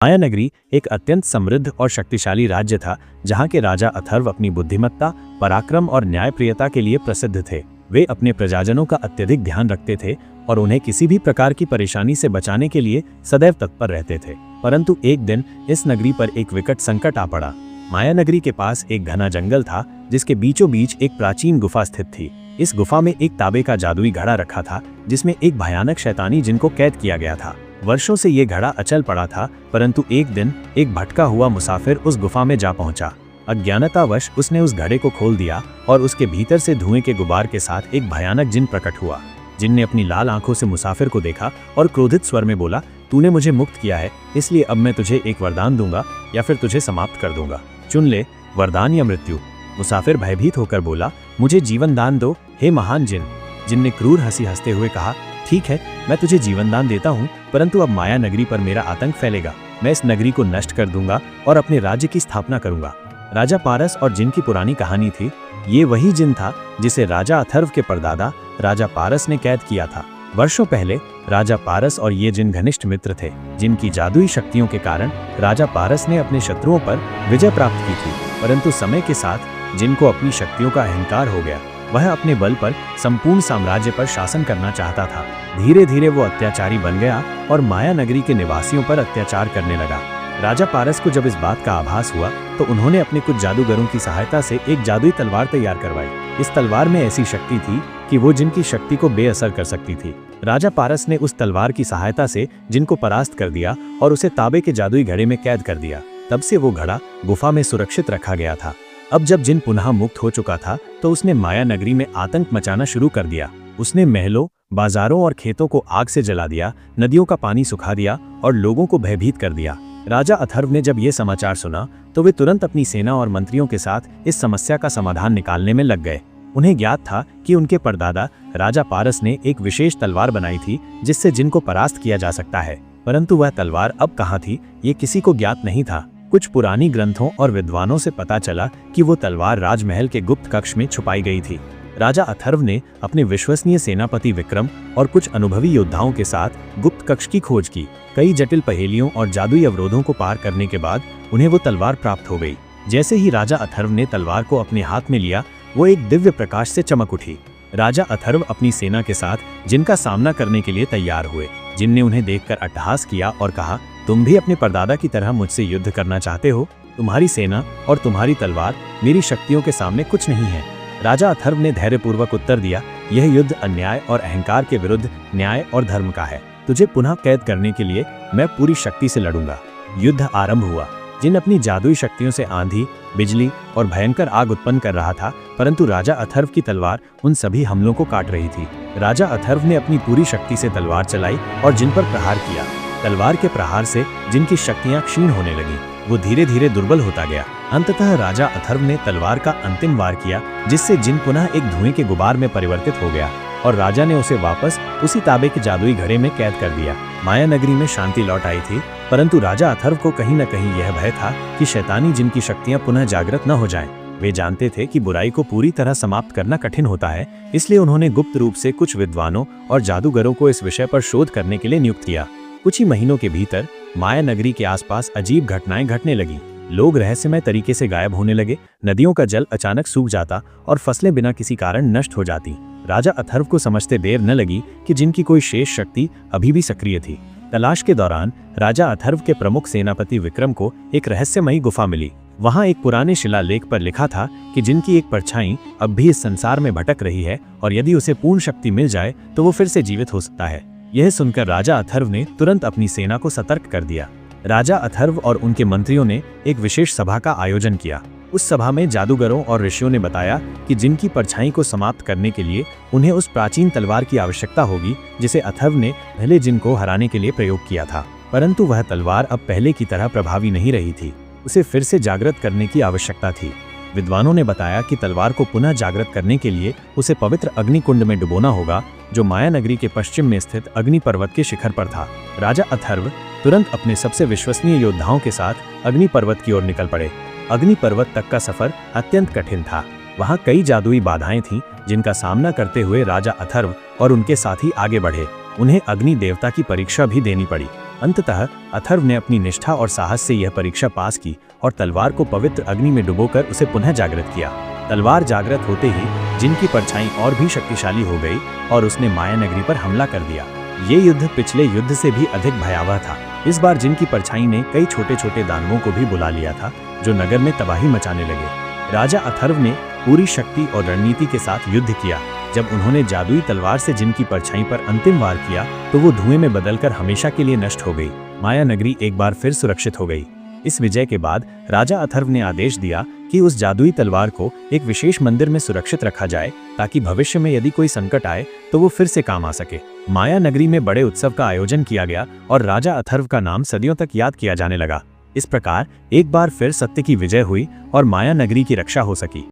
माया नगरी एक अत्यंत समृद्ध और शक्तिशाली राज्य था, जहाँ के राजा अथर्व अपनी बुद्धिमत्ता, पराक्रम और न्यायप्रियता के लिए प्रसिद्ध थे। वे अपने प्रजाजनों का अत्यधिक ध्यान रखते थे और उन्हें किसी भी प्रकार की परेशानी से बचाने के लिए सदैव तत्पर रहते थे। परंतु एक दिन इस नगरी पर एक विकट संकट आ पड़ा। माया नगरी के पास एक घना जंगल था, जिसके बीचों बीच एक प्राचीन गुफा स्थित थी। इस गुफा में एक तांबे का जादुई घड़ा रखा था, जिसमें एक भयानक शैतानी जिन को कैद किया गया था। वर्षों से ये घड़ा अचल पड़ा था, परंतु एक दिन एक भटका हुआ मुसाफिर उस गुफा में जा पहुंचा। अज्ञानतावश उसने उस घड़े को खोल दिया और उसके भीतर से धुएं के गुबार के साथ एक भयानक जिन प्रकट हुआ। जिन ने अपनी लाल आंखों से मुसाफिर को देखा और क्रोधित स्वर में बोला, तूने मुझे मुक्त किया है, इसलिए अब मैं तुझे एक वरदान दूंगा या फिर तुझे समाप्त कर दूंगा। चुन ले, वरदान या मृत्यु। मुसाफिर भयभीत होकर बोला, मुझे जीवन दान दो, हे महान जिन। जिन ने क्रूर हंसी हंसते हुए कहा, ठीक है, मैं तुझे जीवन दान देता हूँ, परंतु अब माया नगरी पर मेरा आतंक फैलेगा। मैं इस नगरी को नष्ट कर दूंगा और अपने राज्य की स्थापना करूंगा। राजा पारस और जिन की पुरानी कहानी थी। ये वही जिन था जिसे राजा अथर्व के परदादा राजा पारस ने कैद किया था। वर्षों पहले राजा पारस और ये जिन घनिष्ठ मित्र थे, जिनकी जादुई शक्तियों के कारण राजा पारस ने अपने शत्रुओं पर विजय प्राप्त की थी। परंतु समय के साथ जिन को अपनी शक्तियों का अहंकार हो गया। वह अपने बल पर संपूर्ण साम्राज्य पर शासन करना चाहता था। धीरे धीरे वो अत्याचारी बन गया और माया नगरी के निवासियों पर अत्याचार करने लगा। राजा पारस को जब इस बात का आभास हुआ तो उन्होंने अपने कुछ जादूगरों की सहायता से एक जादुई तलवार तैयार करवाई। इस तलवार में ऐसी शक्ति थी कि वो जिनकी शक्ति को बेअसर कर सकती थी। राजा पारस ने उस तलवार की सहायता से जिनको परास्त कर दिया और उसे तांबे के जादुई घड़े में कैद कर दिया। तब से वो घड़ा गुफा में सुरक्षित रखा गया था। अब जब जिन पुनः मुक्त हो चुका था तो उसने माया नगरी में आतंक मचाना शुरू कर दिया। उसने महलों, बाजारों और खेतों को आग से जला दिया, नदियों का पानी सुखा दिया और लोगों को भयभीत कर दिया। राजा अथर्व ने जब ये समाचार सुना तो वे तुरंत अपनी सेना और मंत्रियों के साथ इस समस्या का समाधान निकालने में लग गए। उन्हें ज्ञात था कि उनके परदादा राजा पारस ने एक विशेष तलवार बनाई थी जिससे जिन को परास्त किया जा सकता है, परंतु वह तलवार अब कहाँ थी ये किसी को ज्ञात नहीं था। कुछ पुरानी ग्रंथों और विद्वानों से पता चला कि वो तलवार राजमहल के गुप्त कक्ष में छुपाई गई थी। राजा अथर्व ने अपने विश्वसनीय सेनापति विक्रम और कुछ अनुभवी योद्धाओं के साथ गुप्त कक्ष की खोज की। कई जटिल पहेलियों और जादुई अवरोधों को पार करने के बाद उन्हें वो तलवार प्राप्त हो गई। जैसे ही राजा अथर्व ने तलवार को अपने हाथ में लिया, वो एक दिव्य प्रकाश से चमक उठी। राजा अथर्व अपनी सेना के साथ जिनका सामना करने के लिए तैयार हुए। जिन ने उन्हें देखकर अट्टहास किया और कहा, तुम भी अपने परदादा की तरह मुझसे युद्ध करना चाहते हो? तुम्हारी सेना और तुम्हारी तलवार मेरी शक्तियों के सामने कुछ नहीं है। राजा अथर्व ने धैर्यपूर्वक उत्तर दिया, यह युद्ध अन्याय और अहंकार के विरुद्ध न्याय और धर्म का है। तुझे पुनः कैद करने के लिए मैं पूरी शक्ति से लड़ूंगा। युद्ध आरंभ हुआ। जिन अपनी जादुई शक्तियों से आंधी, बिजली और भयंकर आग उत्पन्न कर रहा था, परंतु राजा अथर्व की तलवार उन सभी हमलों को काट रही थी। राजा अथर्व ने अपनी पूरी शक्ति से तलवार चलाई और जिन पर प्रहार किया। तलवार के प्रहार से जिनकी शक्तियां क्षीण होने लगीं। वो धीरे धीरे दुर्बल होता गया। अंततः राजा अथर्व ने तलवार का अंतिम वार किया, जिससे जिन पुनः एक धुएं के गुबार में परिवर्तित हो गया और राजा ने उसे वापस उसी तांबे के जादुई घड़े में कैद कर दिया। माया नगरी में शांति लौट आई थी, परंतु राजा अथर्व को कहीं न कहीं यह भय था कि शैतानी जिन की शक्तियां पुनः जागृत न हो जाएं। वे जानते थे कि बुराई को पूरी तरह समाप्त करना कठिन होता है, इसलिए उन्होंने गुप्त रूप से कुछ विद्वानों और जादूगरों को इस विषय पर शोध करने के लिए नियुक्त किया। कुछ ही महीनों के भीतर माया नगरी के आसपास अजीब घटनाएं घटने लगी। लोग रहस्यमय तरीके से गायब होने लगे, नदियों का जल अचानक सूख जाता और फसलें बिना किसी कारण नष्ट हो जाती। राजा अथर्व को समझते देर न लगी कि जिनकी कोई शेष शक्ति अभी भी सक्रिय थी। तलाश के दौरान राजा अथर्व के प्रमुख सेनापति विक्रम को एक रहस्यमयी गुफा मिली। वहां एक पुराने शिलालेख पर लिखा था कि जिनकी एक परछाई अब भी इस संसार में भटक रही है और यदि उसे पूर्ण शक्ति मिल जाए तो वो फिर से जीवित हो सकता है। यह सुनकर राजा अथर्व ने तुरंत अपनी सेना को सतर्क कर दिया। राजा अथर्व और उनके मंत्रियों ने एक विशेष सभा का आयोजन किया। उस सभा में जादूगरों और ऋषियों ने बताया कि जिनकी परछाई को समाप्त करने के लिए उन्हें उस प्राचीन तलवार की आवश्यकता होगी जिसे अथर्व ने पहले जिन को हराने के लिए प्रयोग किया था। परंतु वह तलवार अब पहले की तरह प्रभावी नहीं रही थी। उसे फिर से जागृत करने की आवश्यकता थी। विद्वानों ने बताया कि तलवार को पुनः जागृत करने के लिए उसे पवित्र अग्नि कुंड में डुबोना होगा, जो माया नगरी के पश्चिम में स्थित अग्नि पर्वत के शिखर पर था। राजा अथर्व तुरंत अपने सबसे विश्वसनीय योद्धाओं के साथ अग्नि पर्वत की ओर निकल पड़े। अग्नि पर्वत तक का सफर अत्यंत कठिन था। वहां कई जादुई बाधाएं थीं, जिनका सामना करते हुए राजा अथर्व और उनके साथी आगे बढ़े। उन्हें अग्नि देवता की परीक्षा भी देनी पड़ी। अंततः अथर्व ने अपनी निष्ठा और साहस से यह परीक्षा पास की और तलवार को पवित्र अग्नि में डुबोकर उसे पुनः जागृत किया। तलवार जागृत होते ही जिन की परछाई और भी शक्तिशाली हो गई और उसने माया नगरी पर हमला कर दिया। ये युद्ध पिछले युद्ध से भी अधिक भयावह था। इस बार जिन की परछाई ने कई छोटे छोटे दानवों को भी बुला लिया था, जो नगर में तबाही मचाने लगे। राजा अथर्व ने पूरी शक्ति और रणनीति के साथ युद्ध किया। जब उन्होंने जादुई तलवार से जिन की परछाई पर अंतिम वार किया तो वो धुएं में बदलकर हमेशा के लिए नष्ट हो गई। माया नगरी एक बार फिर सुरक्षित हो गई। इस विजय के बाद राजा अथर्व ने आदेश दिया कि उस जादुई तलवार को एक विशेष मंदिर में सुरक्षित रखा जाए, ताकि भविष्य में यदि कोई संकट आए तो वो फिर से काम आ सके। माया नगरी में बड़े उत्सव का आयोजन किया गया और राजा अथर्व का नाम सदियों तक याद किया जाने लगा। इस प्रकार एक बार फिर सत्य की विजय हुई और माया नगरी की रक्षा हो सकी।